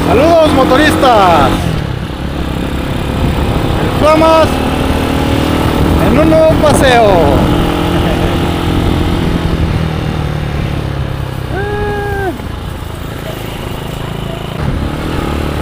Saludos motoristas, vamos en un nuevo paseo.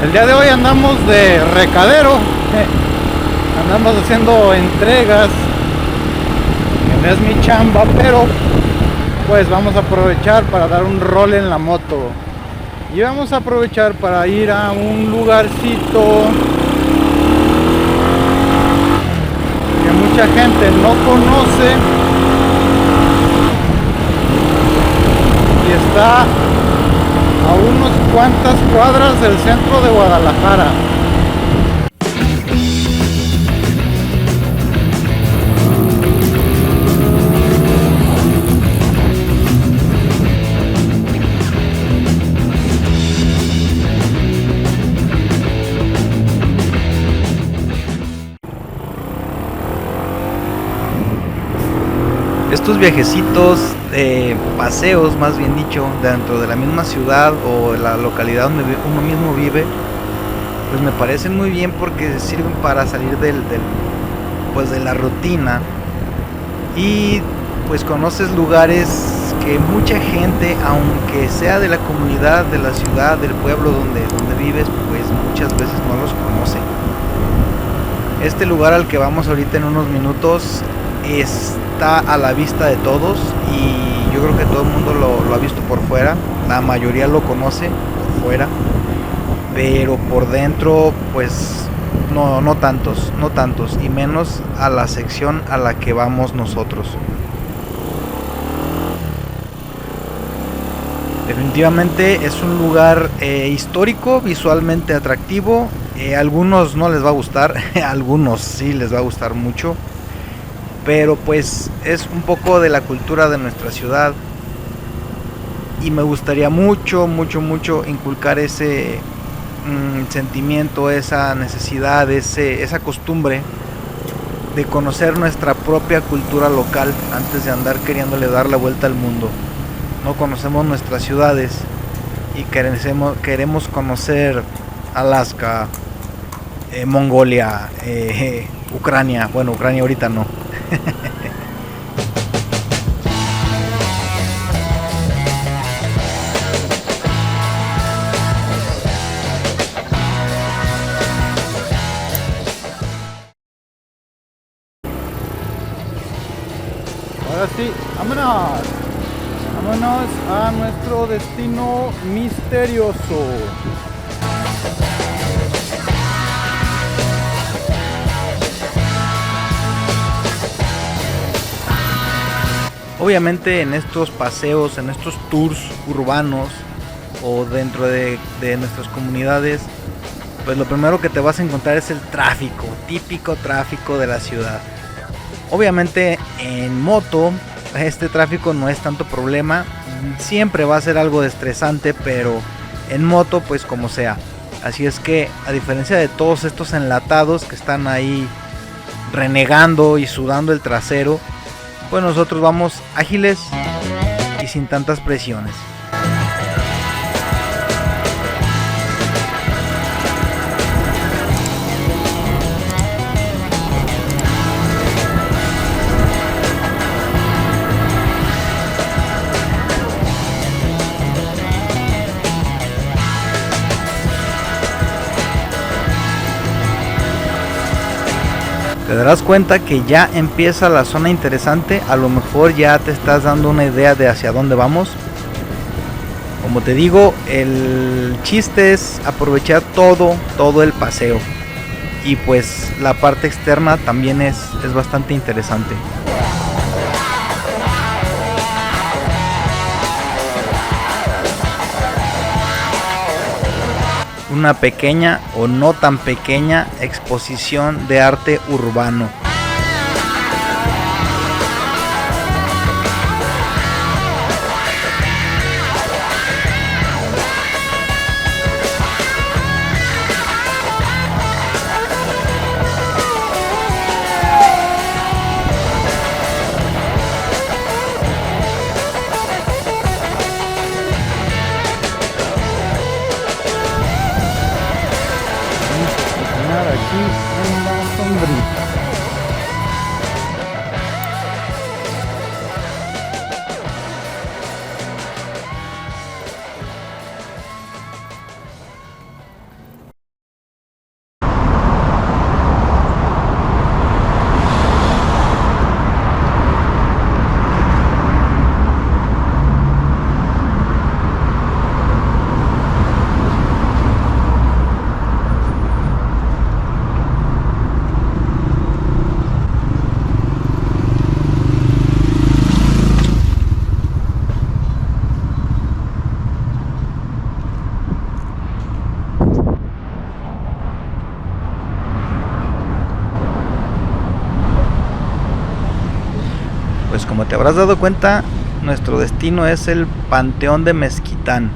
El día de hoy andamos de recadero, andamos haciendo entregas, que no es mi chamba, pero pues vamos a aprovechar para dar un rol en la moto. Y vamos a aprovechar para ir a un lugarcito que mucha gente no conoce y está a unos cuantas cuadras del centro de Guadalajara. Estos viajecitos, paseos más bien dicho, dentro de la misma ciudad o la localidad donde uno mismo vive, pues me parecen muy bien porque sirven para salir pues de la rutina y pues conoces lugares que mucha gente, aunque sea de la comunidad, de la ciudad, del pueblo donde vives, pues muchas veces no los conoce. Este lugar al que vamos ahorita en unos minutos está a la vista de todos y yo creo que todo el mundo lo ha visto por fuera, la mayoría lo conoce por fuera, pero por dentro pues no tantos, y menos a la sección a la que vamos nosotros. Definitivamente es un lugar histórico, visualmente atractivo. A algunos no les va a gustar, a algunos sí les va a gustar mucho, pero pues es un poco de la cultura de nuestra ciudad y me gustaría mucho inculcar ese sentimiento, esa necesidad, esa costumbre de conocer nuestra propia cultura local antes de andar queriéndole dar la vuelta al mundo. No conocemos nuestras ciudades y queremos conocer Alaska, Mongolia, Ucrania. Bueno, Ucrania ahorita no. Ahora sí, vámonos a nuestro destino misterioso. Obviamente en estos paseos, en estos tours urbanos o dentro de nuestras comunidades, pues lo primero que te vas a encontrar es el tráfico, típico tráfico de la ciudad. Obviamente en moto este tráfico no es tanto problema, siempre va a ser algo estresante, pero en moto pues como sea. Así es que a diferencia de todos estos enlatados que están ahí renegando y sudando el trasero, pues nosotros vamos ágiles y sin tantas presiones. Te darás cuenta que ya empieza la zona interesante, a lo mejor ya te estás dando una idea de hacia dónde vamos. Como te digo, el chiste es aprovechar todo el paseo y pues la parte externa también es bastante interesante. Una pequeña o no tan pequeña exposición de arte urbano. aquí en la sombrita. Pues como te habrás dado cuenta, nuestro destino es el Panteón de Mezquitán.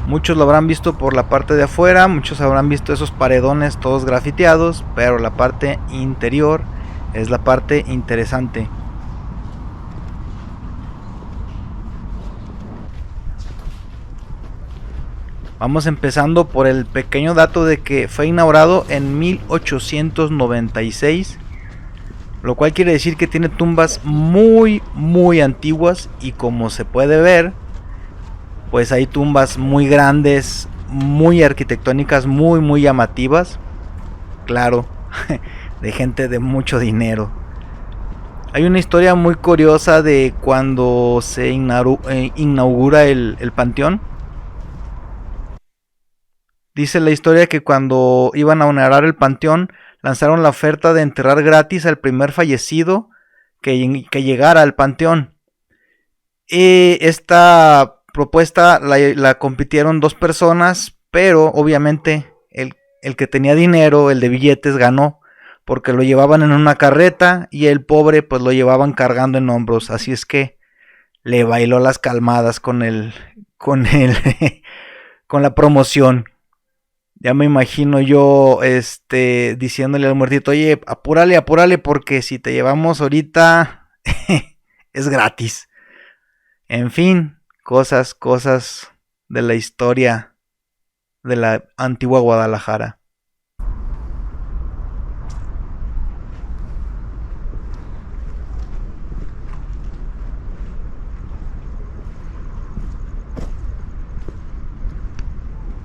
Muchos lo habrán visto por la parte de afuera, muchos habrán visto esos paredones todos grafiteados, pero la parte interior es la parte interesante. Vamos empezando por el pequeño dato de que fue inaugurado en 1896, lo cual quiere decir que tiene tumbas muy antiguas, y como se puede ver, pues hay tumbas muy grandes, muy arquitectónicas, muy llamativas, claro, de gente de mucho dinero. Hay una historia muy curiosa de cuando se inaugura el panteón. Dice la historia que cuando iban a inaugurar el panteón, lanzaron la oferta de enterrar gratis al primer fallecido que llegara al panteón. Esta propuesta la compitieron dos personas, pero obviamente el que tenía dinero, el de billetes, ganó, porque lo llevaban en una carreta y el pobre pues lo llevaban cargando en hombros. Así es que le bailó las calmadas con con la promoción. Ya me imagino yo diciéndole al muertito, oye, apúrale, porque si te llevamos ahorita es gratis. En fin, cosas de la historia de la antigua Guadalajara.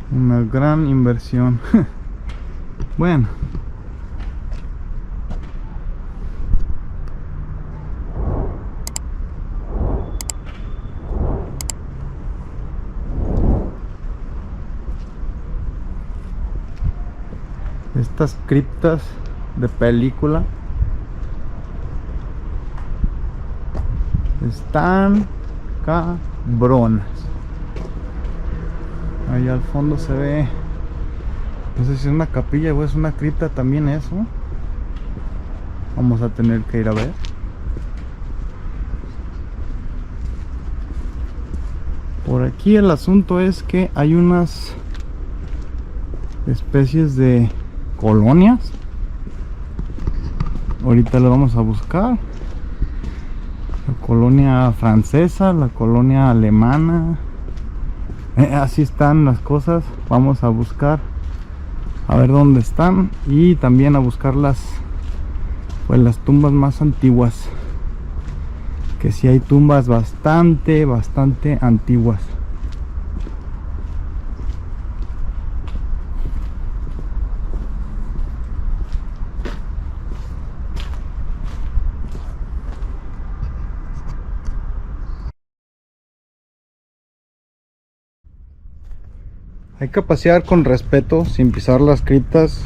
Una gran inversión. Bueno. Estas criptas de película están cabronas. Ahí al fondo se ve, no sé si es una capilla o es una cripta también eso. Vamos a tener que ir a ver. Por aquí el asunto es que hay unas especies de colonias. Ahorita lo vamos a buscar. La colonia francesa, la colonia alemana. Así están las cosas. Vamos a buscar a ver dónde están, y también a buscar las tumbas más antiguas, que sí hay tumbas bastante antiguas. Hay que pasear con respeto, sin pisar las criptas,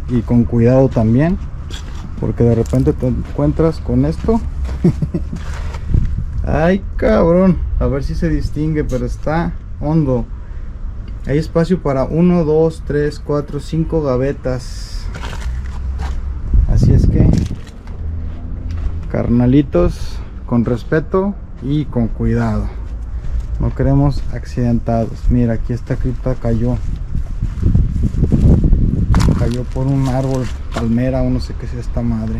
y con cuidado también, porque de repente te encuentras con esto. Ay, cabrón, a ver si se distingue, pero está hondo. Hay espacio para 1, 2, 3, 4, 5 gavetas. Así es que, carnalitos, con respeto y con cuidado. No queremos accidentados. Mira, aquí esta cripta cayó por un árbol, palmera o no sé qué sea esta madre.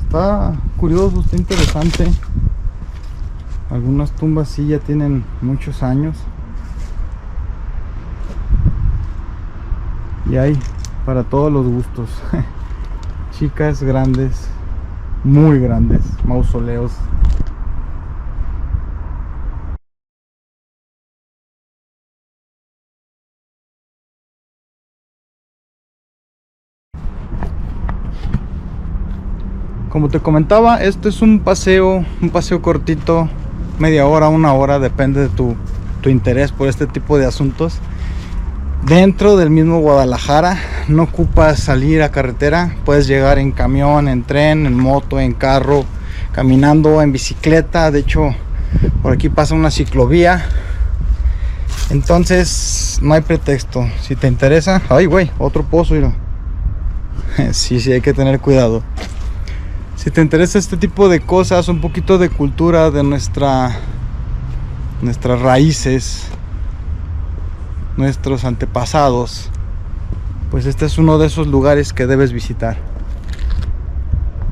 Está curioso, está interesante. Algunas tumbas sí ya tienen muchos años. Y hay para todos los gustos. Chicas, grandes, muy grandes, mausoleos. Como te comentaba, este es un paseo cortito, media hora, una hora, depende de tu interés por este tipo de asuntos. Dentro del mismo Guadalajara, no ocupas salir a carretera, puedes llegar en camión, en tren, en moto, en carro, caminando, en bicicleta. De hecho, por aquí pasa una ciclovía. Entonces, no hay pretexto. Si te interesa, ay güey, otro pozo, mira. Sí, hay que tener cuidado. Si te interesa este tipo de cosas, un poquito de cultura de nuestras raíces, nuestros antepasados, pues este es uno de esos lugares que debes visitar.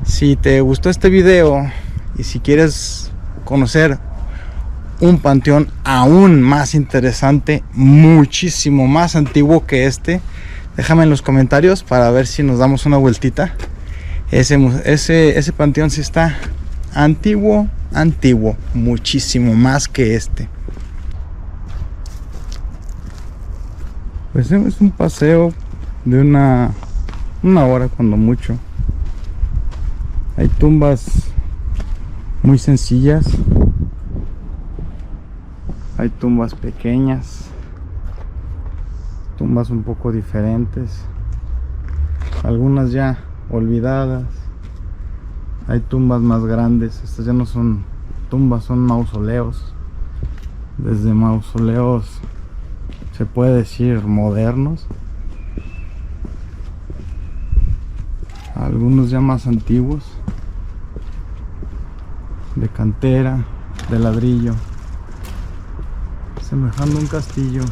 Si te gustó este video y si quieres conocer un panteón aún más interesante, muchísimo más antiguo que este, déjame en los comentarios para ver si nos damos una vueltita. Ese panteón sí está antiguo, muchísimo más que este. Pues es un paseo de una hora cuando mucho. Hay tumbas muy sencillas, hay tumbas pequeñas, tumbas un poco diferentes, algunas ya olvidadas. Hay tumbas más grandes. Estas ya no son tumbas, son mausoleos. Desde mausoleos, se puede decir, modernos, algunos ya más antiguos, de cantera, de ladrillo, semejando un castillo.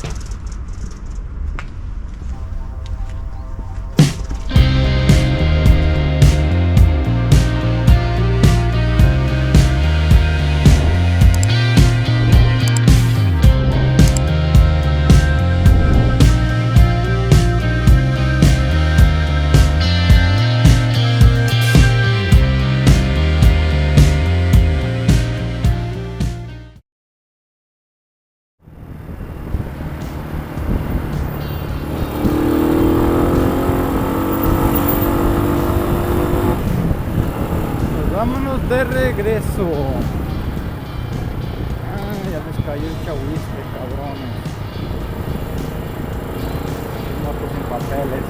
Vámonos de regreso. Ya les cayó el chahuiste, cabrones. Motos sin papeles.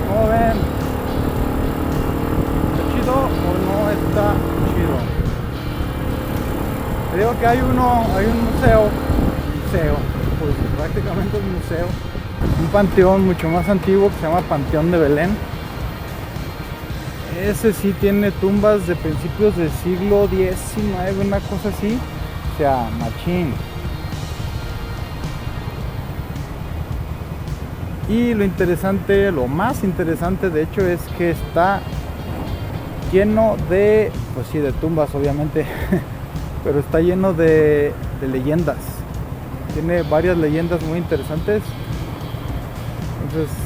¿Cómo ven? ¿Está chido o no está chido? Te digo que hay un museo, pues prácticamente un museo. Un panteón mucho más antiguo que se llama Panteón de Belén. Ese sí tiene tumbas de principios del siglo XIX, una cosa así, o sea, machín. Y lo interesante, lo más interesante de hecho, es que está lleno de, pues sí, de tumbas obviamente, pero está lleno de leyendas. Tiene varias leyendas muy interesantes. Entonces,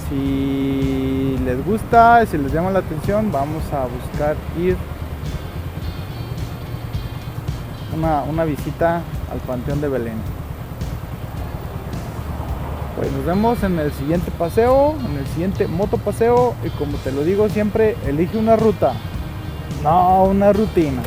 si les gusta, si les llama la atención, vamos a buscar ir una visita al Panteón de Belén. Pues nos vemos en el siguiente paseo, en el siguiente motopaseo, y como te lo digo siempre, elige una ruta, no una rutina.